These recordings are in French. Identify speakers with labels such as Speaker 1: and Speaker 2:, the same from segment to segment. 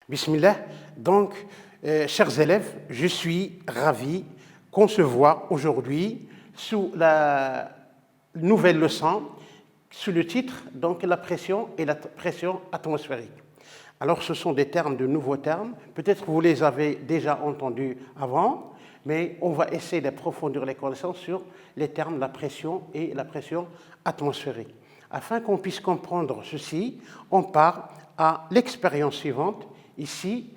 Speaker 1: Bismillah. Donc, chers élèves, je suis ravi qu'on se voit aujourd'hui sous la nouvelle leçon, sous le titre, donc la pression et la pression atmosphérique. Alors, ce sont des termes, de nouveaux termes. Peut-être que vous les avez déjà entendus avant, mais on va essayer d'approfondir les connaissances sur les termes de la pression et la pression atmosphérique. Afin qu'on puisse comprendre ceci, on part à l'expérience suivante. Ici,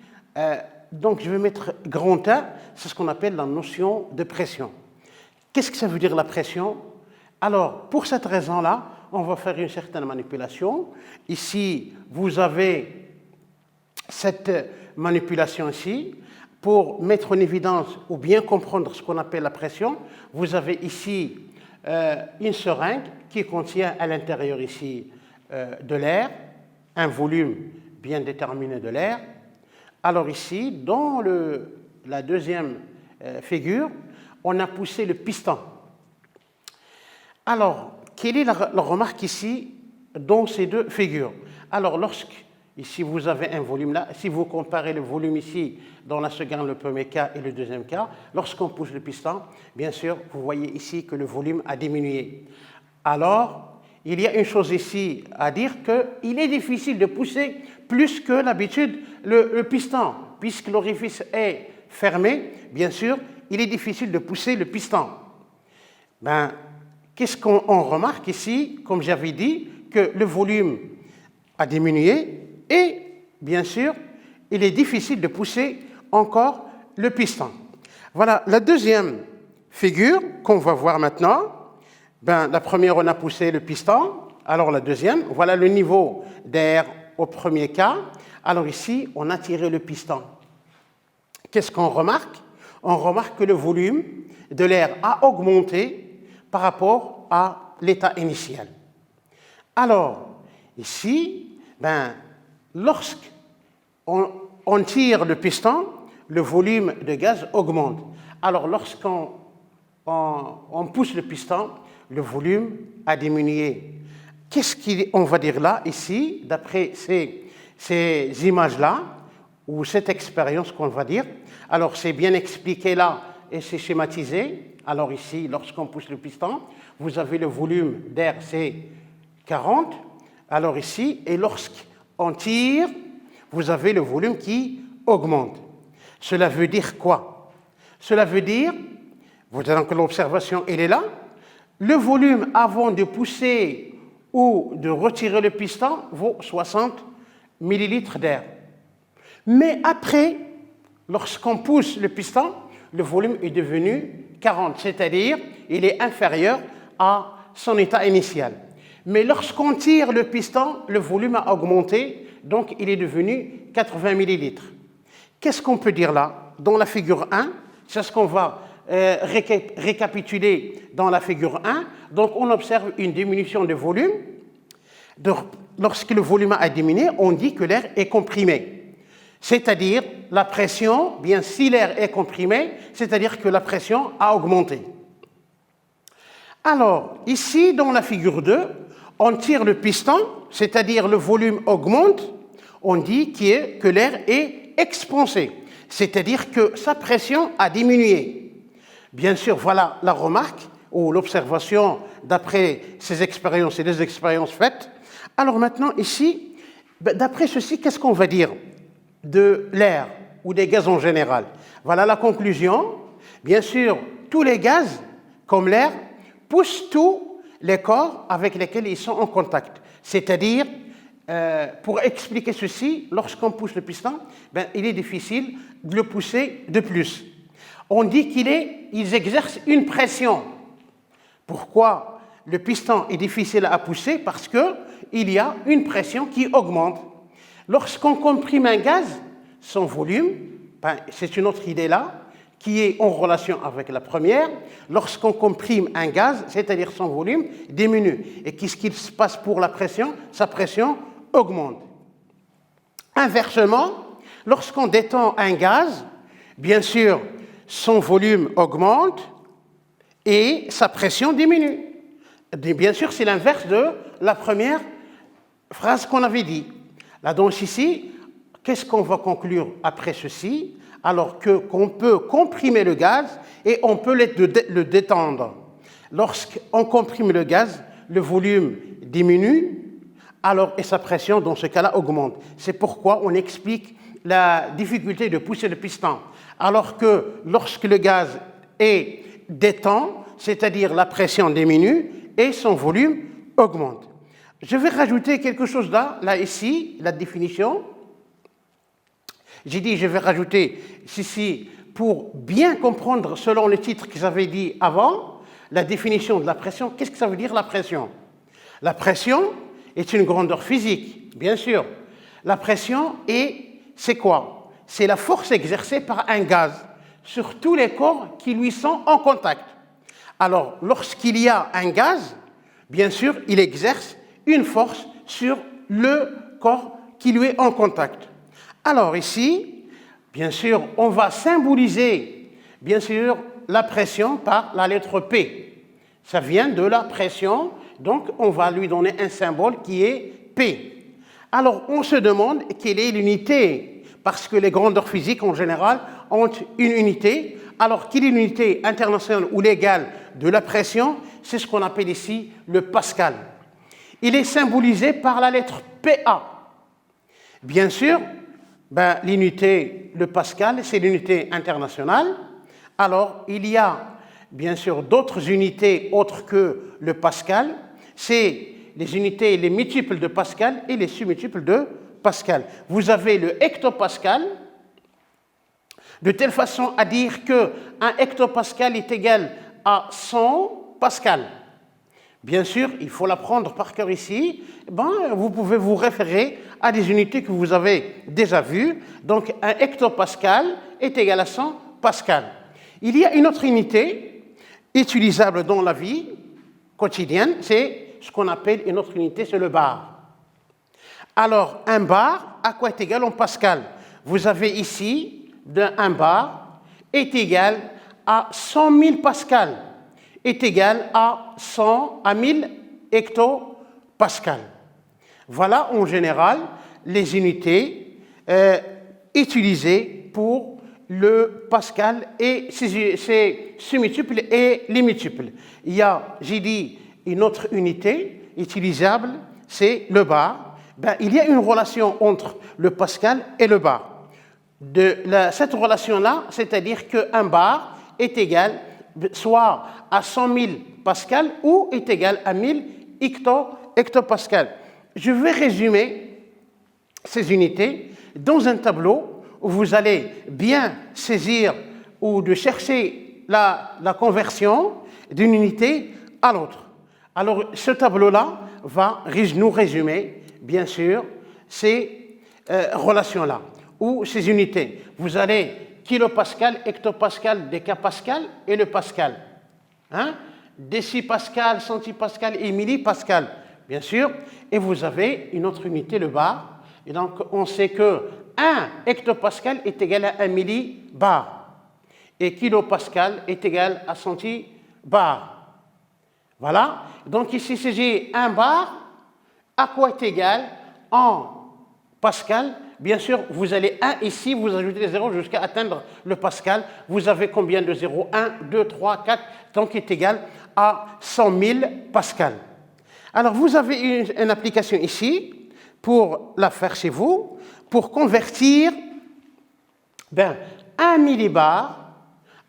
Speaker 1: donc je vais mettre grand A, c'est ce qu'on appelle la notion de pression. Qu'est-ce que ça veut dire la pression? Alors, pour cette raison-là, on va faire une certaine manipulation. Ici, vous avez cette manipulation ici. Pour mettre en évidence ou bien comprendre ce qu'on appelle la pression, vous avez ici une seringue qui contient à l'intérieur ici de l'air, un volume bien déterminé de l'air. Alors ici, dans la deuxième figure, on a poussé le piston. Alors, quelle est la remarque ici dans ces deux figures? Alors, ici vous avez un volume là, si vous comparez le volume ici dans la seconde, le premier cas et le deuxième cas, lorsqu'on pousse le piston, bien sûr, vous voyez ici que le volume a diminué. Alors, il y a une chose ici à dire, qu'il est difficile de pousser plus que d'habitude le piston. Puisque l'orifice est fermé, bien sûr, il est difficile de pousser le piston. Qu'est-ce qu'on remarque ici? Comme j'avais dit, que le volume a diminué et, bien sûr, il est difficile de pousser encore le piston. Voilà la deuxième figure qu'on va voir maintenant. La première, on a poussé le piston. Alors la deuxième, voilà le niveau d'air au premier cas. Alors ici, on a tiré le piston. Qu'est-ce qu'on remarque? On remarque que le volume de l'air a augmenté par rapport à l'état initial. Alors, ici, lorsqu'on tire le piston, le volume de gaz augmente. Alors, lorsqu'on pousse le piston, le volume a diminué. Qu'est-ce qu'on va dire là, ici, d'après ces images-là, ou cette expérience qu'on va dire? Alors, c'est bien expliqué là et c'est schématisé. Alors ici, lorsqu'on pousse le piston, vous avez le volume d'air, c'est 40. Alors ici, et lorsqu'on tire, vous avez le volume qui augmente. Cela veut dire quoi? Cela veut dire, vous savez que l'observation, elle est là, le volume avant de pousser ou de retirer le piston vaut 60 millilitres d'air. Mais après, lorsqu'on pousse le piston, le volume est devenu 40, c'est-à-dire il est inférieur à son état initial. Mais lorsqu'on tire le piston, le volume a augmenté, donc il est devenu 80 millilitres. Qu'est-ce qu'on peut dire là? Dans la figure 1, c'est ce qu'on va récapituler dans la figure 1. Donc on observe une diminution de volume. Lorsque le volume a diminué, on dit que l'air est comprimé. C'est-à-dire la pression, bien si l'air est comprimé, c'est-à-dire que la pression a augmenté. Alors, ici, dans la figure 2, on tire le piston, c'est-à-dire le volume augmente, on dit que l'air est expansé, c'est-à-dire que sa pression a diminué. Bien sûr, voilà la remarque ou l'observation d'après ces expériences et les expériences faites. Alors maintenant, ici, d'après ceci, qu'est-ce qu'on va dire de l'air ou des gaz en général? Voilà la conclusion. Bien sûr, tous les gaz, comme l'air, poussent tous les corps avec lesquels ils sont en contact. C'est-à-dire, pour expliquer ceci, lorsqu'on pousse le piston, il est difficile de le pousser de plus. On dit qu'ils exercent une pression. Pourquoi le piston est difficile à pousser? Parce qu'il y a une pression qui augmente. Lorsqu'on comprime un gaz, son volume, c'est une autre idée là, qui est en relation avec la première. Lorsqu'on comprime un gaz, c'est-à-dire son volume, diminue. Et qu'est-ce qui se passe pour la pression? Sa pression augmente. Inversement, lorsqu'on détend un gaz, bien sûr, son volume augmente et sa pression diminue. Et bien sûr, c'est l'inverse de la première phrase qu'on avait dit. La danse ici, qu'est-ce qu'on va conclure après ceci? Alors qu'on peut comprimer le gaz et on peut le détendre. Lorsqu'on comprime le gaz, le volume diminue, alors, et sa pression, dans ce cas-là, augmente. C'est pourquoi on explique la difficulté de pousser le piston. Alors que lorsque le gaz est détend, c'est-à-dire la pression diminue et son volume augmente. Je vais rajouter quelque chose là ici, la définition. J'ai dit, je vais rajouter ceci pour bien comprendre, selon le titre que j'avais dit avant, la définition de la pression. Qu'est-ce que ça veut dire la pression? La pression est une grandeur physique, bien sûr. La pression c'est quoi? C'est la force exercée par un gaz sur tous les corps qui lui sont en contact. Alors, lorsqu'il y a un gaz, bien sûr, il exerce une force sur le corps qui lui est en contact. Alors ici, bien sûr, on va symboliser, bien sûr, la pression par la lettre P. Ça vient de la pression, donc on va lui donner un symbole qui est P. Alors, on se demande quelle est l'unité, parce que les grandeurs physiques, en général, ont une unité. Alors, quelle est l'unité internationale ou légale de la pression? C'est ce qu'on appelle ici le pascal. Il est symbolisé par la lettre PA. Bien sûr, l'unité, le pascal, c'est l'unité internationale. Alors, il y a bien sûr d'autres unités autres que le pascal. C'est les unités, les multiples de pascal et les submultiples de pascal. Vous avez le hectopascal, de telle façon à dire qu'un hectopascal est égal à 100 pascal. Bien sûr, il faut l'apprendre par cœur ici. Vous pouvez vous référer à des unités que vous avez déjà vues. Donc, un hectopascal est égal à 100 pascal. Il y a une autre unité utilisable dans la vie quotidienne, c'est ce qu'on appelle une autre unité, c'est le bar. Alors, un bar, à quoi est égal en pascal? Vous avez ici, un bar est égal à 100 000 pascal, est égal à 1000 hectopascal. Voilà en général les unités utilisées pour le pascal et ses submultiples et les multiples. Il y a, j'ai dit, une autre unité utilisable, c'est le bar. Il y a une relation entre le pascal et le bar. Cette relation-là, c'est-à-dire qu'un bar est égal soit à 100 000 pascal ou est égal à 1000 hectopascal. Je vais résumer ces unités dans un tableau où vous allez bien saisir ou de chercher la conversion d'une unité à l'autre. Alors, ce tableau-là va nous résumer, bien sûr, ces relations-là, ou ces unités. Vous avez kilopascal, hectopascal, décapascal et le pascal. Décipascal, centipascal et millipascal, bien sûr. Et vous avez une autre unité, le bar. Et donc, on sait que 1 hectopascal est égal à 1 millibar. Et kilopascal est égal à centibar. Voilà. Donc, ici, si j'ai un bar, à quoi est égal en pascal? Bien sûr, vous allez 1 ici, vous ajoutez les zéros jusqu'à atteindre le pascal. Vous avez combien de zéros? 1, 2, 3, 4, donc est égal à 100 000 pascal. Alors, vous avez une application ici pour la faire chez vous, pour convertir 1 millibar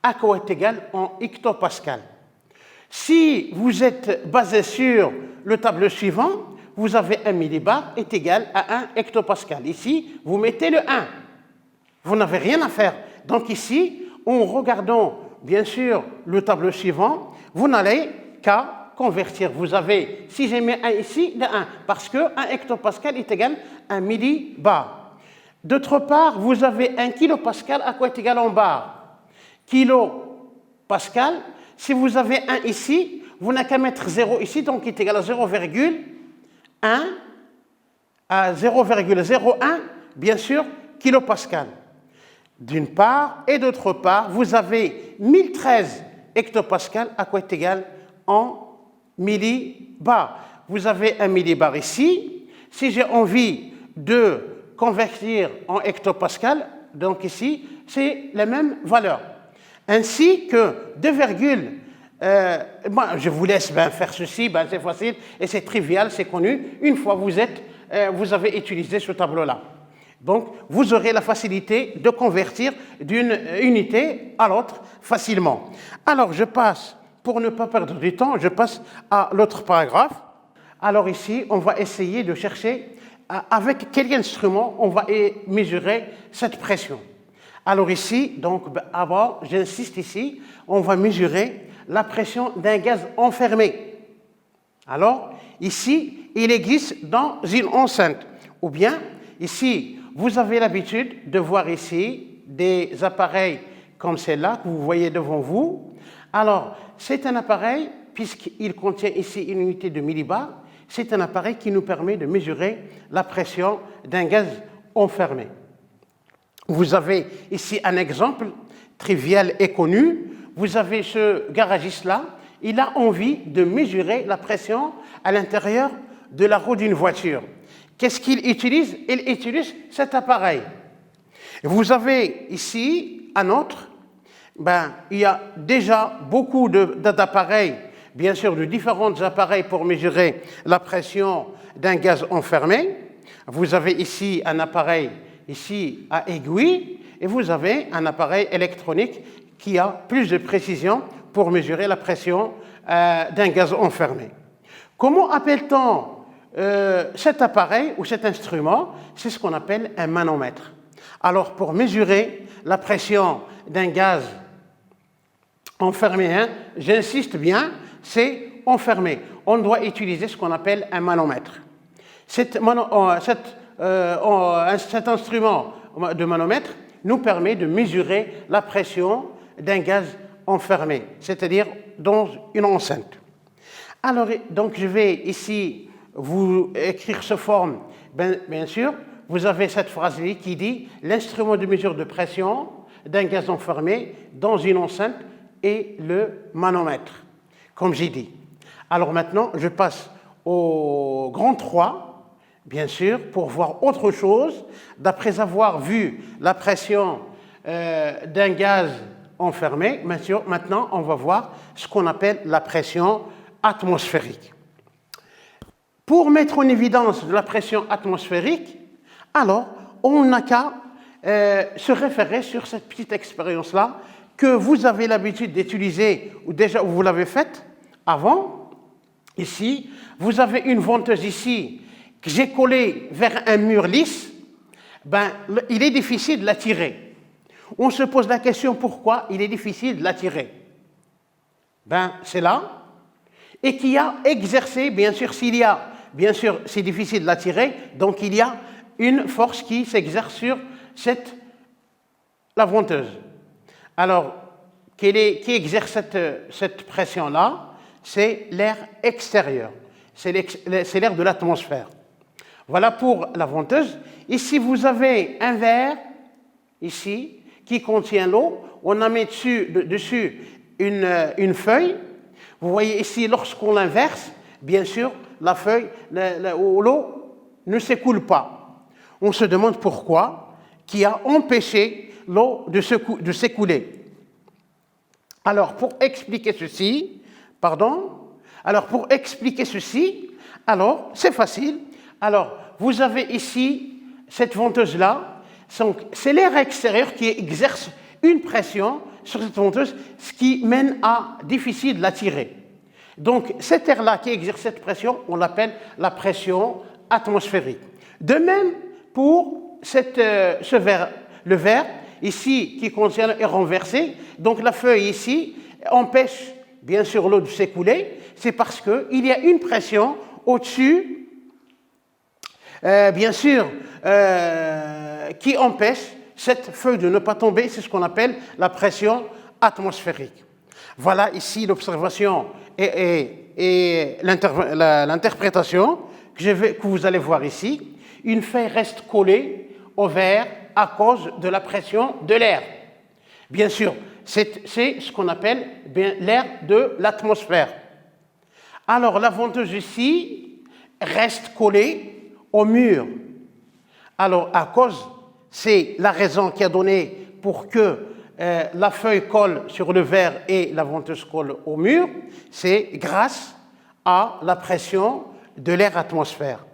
Speaker 1: à quoi est égal en hectopascal. Si vous êtes basé sur le tableau suivant, vous avez 1 millibar est égal à 1 hectopascal. Ici, vous mettez le 1. Vous n'avez rien à faire. Donc ici, en regardant bien sûr le tableau suivant, vous n'allez qu'à convertir. Vous avez, si j'ai mis 1 ici, de 1, parce que 1 hectopascal est égal à 1 millibar. D'autre part, vous avez 1 kilopascal à quoi est égal en bar. Kilopascal, si vous avez 1 ici, vous n'avez qu'à mettre 0 ici, donc il est égal à 0,1 à 0,01, bien sûr, kilopascal. D'une part, et d'autre part, vous avez 1013 hectopascal à quoi est égal en millibar. Vous avez 1 millibar ici. Si j'ai envie de convertir en hectopascal, donc ici, c'est la même valeur. Ainsi que 2, moi, je vous laisse faire ceci, c'est facile et c'est trivial, c'est connu. Une fois vous avez utilisé ce tableau-là. Donc, vous aurez la facilité de convertir d'une unité à l'autre facilement. Alors, je passe, pour ne pas perdre du temps, je passe à l'autre paragraphe. Alors ici, on va essayer de chercher avec quel instrument on va mesurer cette pression. Alors ici, donc, avant, j'insiste ici, on va mesurer la pression d'un gaz enfermé. Alors, ici, il existe dans une enceinte. Ou bien, ici, vous avez l'habitude de voir ici des appareils comme celle-là que vous voyez devant vous. Alors, c'est un appareil, puisqu'il contient ici une unité de millibar, c'est un appareil qui nous permet de mesurer la pression d'un gaz enfermé. Vous avez ici un exemple trivial et connu. Vous avez ce garagiste-là, il a envie de mesurer la pression à l'intérieur de la roue d'une voiture. Qu'est-ce qu'il utilise? Il utilise cet appareil. Vous avez ici un autre. Il y a déjà beaucoup d'appareils, bien sûr, de différents appareils pour mesurer la pression d'un gaz enfermé. Vous avez ici un appareil ici à aiguille et vous avez un appareil électronique qui a plus de précision pour mesurer la pression d'un gaz enfermé. Comment appelle-t-on cet appareil ou cet instrument? C'est ce qu'on appelle un manomètre. Alors, pour mesurer la pression d'un gaz enfermé, j'insiste bien, c'est enfermé. On doit utiliser ce qu'on appelle un manomètre. Cet instrument de manomètre nous permet de mesurer la pression d'un gaz enfermé, c'est-à-dire dans une enceinte. Alors, donc, je vais ici vous écrire ce forme. Bien sûr, vous avez cette phrase-là qui dit « L'instrument de mesure de pression d'un gaz enfermé dans une enceinte est le manomètre », comme j'ai dit. Alors maintenant, je passe au grand 3, bien sûr, pour voir autre chose. D'après avoir vu la pression d'un gaz enfermé, maintenant, on va voir ce qu'on appelle la pression atmosphérique. Pour mettre en évidence de la pression atmosphérique, alors, on n'a qu'à se référer sur cette petite expérience-là que vous avez l'habitude d'utiliser, ou déjà vous l'avez faite avant. Ici, vous avez une venteuse ici que j'ai collée vers un mur lisse. Il est difficile de la tirer. On se pose la question pourquoi il est difficile de la tirer. C'est là. Et qui a exercé, bien sûr, c'est difficile de la tirer, donc il y a une force qui s'exerce sur la venteuse. Alors, qui exerce cette pression-là? C'est l'air extérieur, c'est l'air de l'atmosphère. Voilà pour la venteuse. Ici, vous avez un verre, ici, qui contient l'eau. On a mis dessus une feuille. Vous voyez ici, lorsqu'on l'inverse, bien sûr, la feuille, l'eau ne s'écoule pas. On se demande pourquoi, qui a empêché l'eau de s'écouler. Alors, pour expliquer ceci, c'est facile. Alors, vous avez ici cette venteuse-là. C'est l'air extérieur qui exerce une pression sur cette venteuse, ce qui mène à difficile de la tirer. Donc, cet air-là qui exerce cette pression, on l'appelle la pression atmosphérique. De même, pour ce verre, le verre, ici, qui contient est renversé, donc la feuille ici empêche, bien sûr, l'eau de s'écouler, c'est parce qu'il y a une pression au-dessus, bien sûr, qui empêche cette feuille de ne pas tomber, c'est ce qu'on appelle la pression atmosphérique. Voilà ici l'observation et l'interprétation que vous allez voir ici. Une feuille reste collée au verre à cause de la pression de l'air. Bien sûr, c'est ce qu'on appelle l'air de l'atmosphère. Alors, la venteuse ici reste collée au mur. Alors, à cause, c'est la raison qui a donné pour que la feuille colle sur le verre et la venteuse colle au mur, c'est grâce à la pression de l'air atmosphère.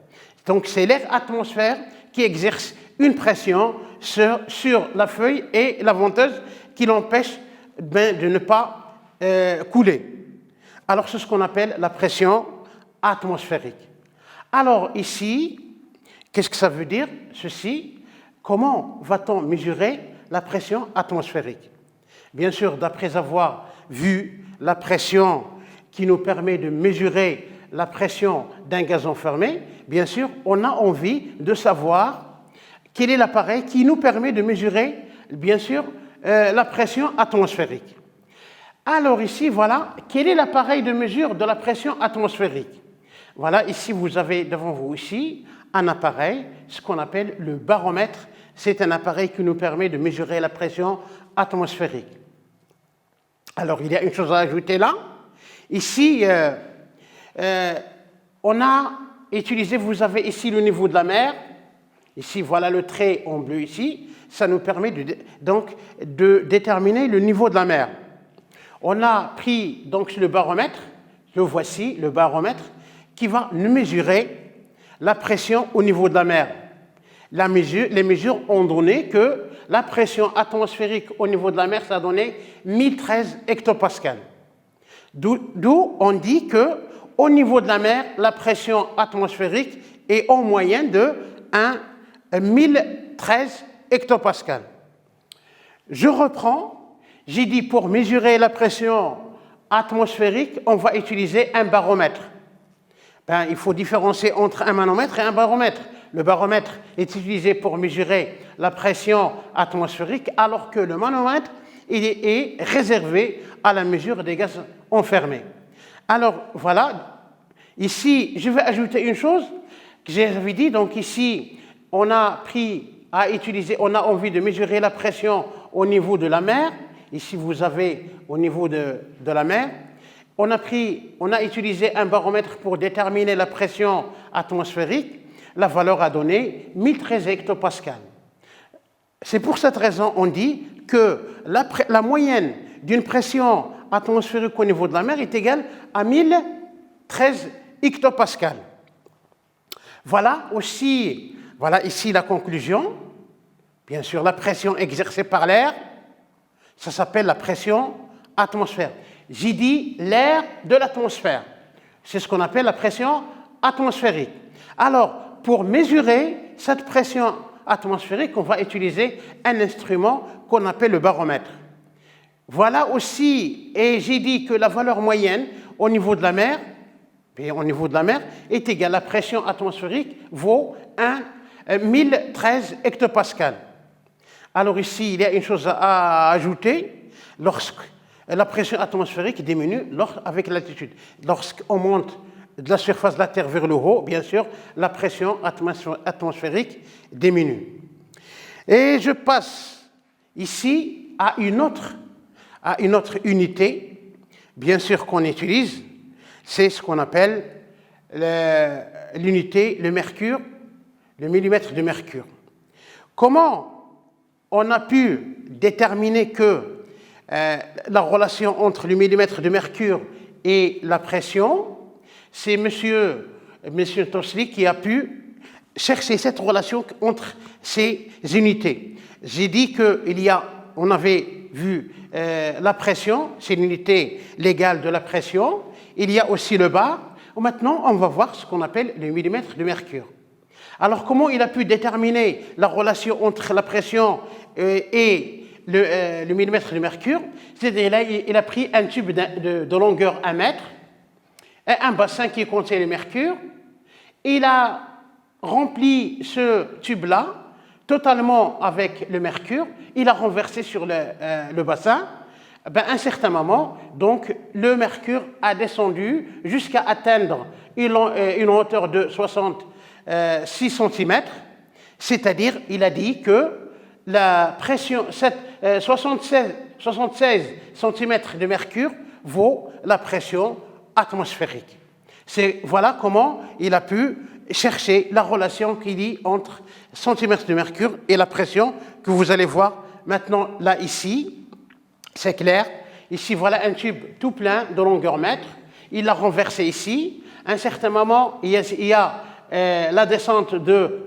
Speaker 1: Donc, c'est l'air atmosphère qui exerce une pression sur la feuille et la venteuse qui l'empêche de ne pas couler. Alors, c'est ce qu'on appelle la pression atmosphérique. Alors, ici, qu'est-ce que ça veut dire, ceci? Comment va-t-on mesurer la pression atmosphérique? Bien sûr, d'après avoir vu la pression qui nous permet de mesurer la pression d'un gaz enfermé, bien sûr, on a envie de savoir quel est l'appareil qui nous permet de mesurer, bien sûr, la pression atmosphérique. Alors ici, voilà, quel est l'appareil de mesure de la pression atmosphérique? Voilà, ici, vous avez devant vous ici un appareil, ce qu'on appelle le baromètre. C'est un appareil qui nous permet de mesurer la pression atmosphérique. Alors, il y a une chose à ajouter là. Ici, on a utilisé, vous avez ici le niveau de la mer. Ici, voilà le trait en bleu ici. Ça nous permet donc de déterminer le niveau de la mer. On a pris donc le baromètre, le voici, le baromètre, qui va nous mesurer la pression au niveau de la mer. Les mesures ont donné que la pression atmosphérique au niveau de la mer, ça a donné 1013 hectopascales. D'où on dit qu'au niveau de la mer, la pression atmosphérique est en moyenne de 1013 hectopascales. Je reprends. J'ai dit pour mesurer la pression atmosphérique, on va utiliser un baromètre. Il faut différencier entre un manomètre et un baromètre. Le baromètre est utilisé pour mesurer la pression atmosphérique, alors que le manomètre est réservé à la mesure des gaz enfermés. Alors, voilà. Ici, je vais ajouter une chose que j'avais dit. Donc ici, on a envie de mesurer la pression au niveau de la mer. Ici, vous avez au niveau de la mer. On a utilisé un baromètre pour déterminer la pression atmosphérique. La valeur a donné 1013 hectopascales. C'est pour cette raison qu'on dit que la moyenne d'une pression atmosphérique au niveau de la mer est égale à 1013 hectopascales. Voilà ici la conclusion. Bien sûr, la pression exercée par l'air, ça s'appelle la pression atmosphère. J'ai dit l'air de l'atmosphère. C'est ce qu'on appelle la pression atmosphérique. Alors, pour mesurer cette pression atmosphérique, on va utiliser un instrument qu'on appelle le baromètre. Voilà aussi, et j'ai dit que la valeur moyenne au niveau de la mer, est égale à la pression atmosphérique vaut 1013 hectopascales. Alors ici, il y a une chose à ajouter. Lorsque la pression atmosphérique diminue avec l'altitude. Lorsqu'on monte de la surface de la Terre vers le haut, bien sûr, la pression atmosphérique diminue. Et je passe ici à une autre unité, bien sûr qu'on utilise, c'est ce qu'on appelle l'unité, le mercure, le millimètre de mercure. Comment on a pu déterminer que la relation entre le millimètre de mercure et la pression? C'est M. Torsli qui a pu chercher cette relation entre ces unités. J'ai dit on avait vu la pression, c'est l'unité légale de la pression. Il y a aussi le bar. Maintenant, on va voir ce qu'on appelle le millimètre de mercure. Alors, comment il a pu déterminer la relation entre la pression et le millimètre de mercure? C'est-à-dire, il a pris un tube de longueur 1 mètre, et un bassin qui contient le mercure. Il a rempli ce tube-là totalement avec le mercure. Il a renversé sur le bassin. À un certain moment, donc, le mercure a descendu jusqu'à atteindre une hauteur de 66 cm, c'est-à-dire, il a dit que la pression, 76 cm de mercure vaut la pression atmosphérique. Voilà comment il a pu chercher la relation qu'il y a entre centimètres de mercure et la pression que vous allez voir maintenant là ici. C'est clair. Ici, voilà un tube tout plein de longueur mètre. Il l'a renversé ici. À un certain moment, il y a la descente de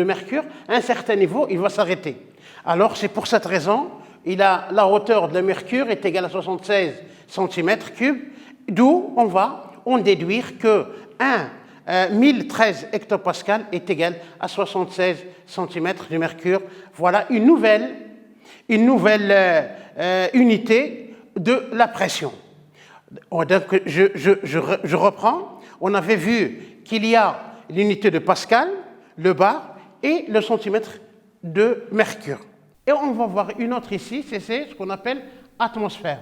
Speaker 1: mercure. À un certain niveau, il va s'arrêter. Alors, c'est pour cette raison, la hauteur de la mercure est égale à 76 cm3, d'où on va en déduire que 1013 hectopascal est égal à 76 cm de mercure. Voilà une nouvelle unité de la pression. Donc, je reprends. On avait vu qu'il y a l'unité de Pascal, le bar et le centimètre de mercure. Et on va voir une autre ici, c'est ce qu'on appelle atmosphère.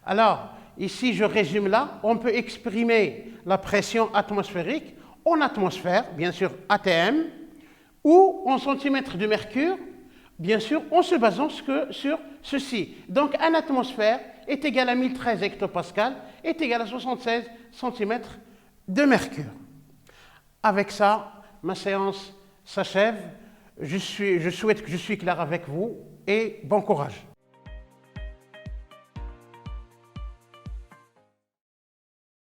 Speaker 1: Alors, ici, je résume là, on peut exprimer la pression atmosphérique en atmosphère, bien sûr ATM, ou en centimètres de mercure, bien sûr, en se basant sur ceci. Donc, une atmosphère est égale à 1013 hectopascal, est égale à 76 centimètres de mercure. Avec ça, ma séance s'achève. Je souhaite que je suis clair avec vous et bon courage.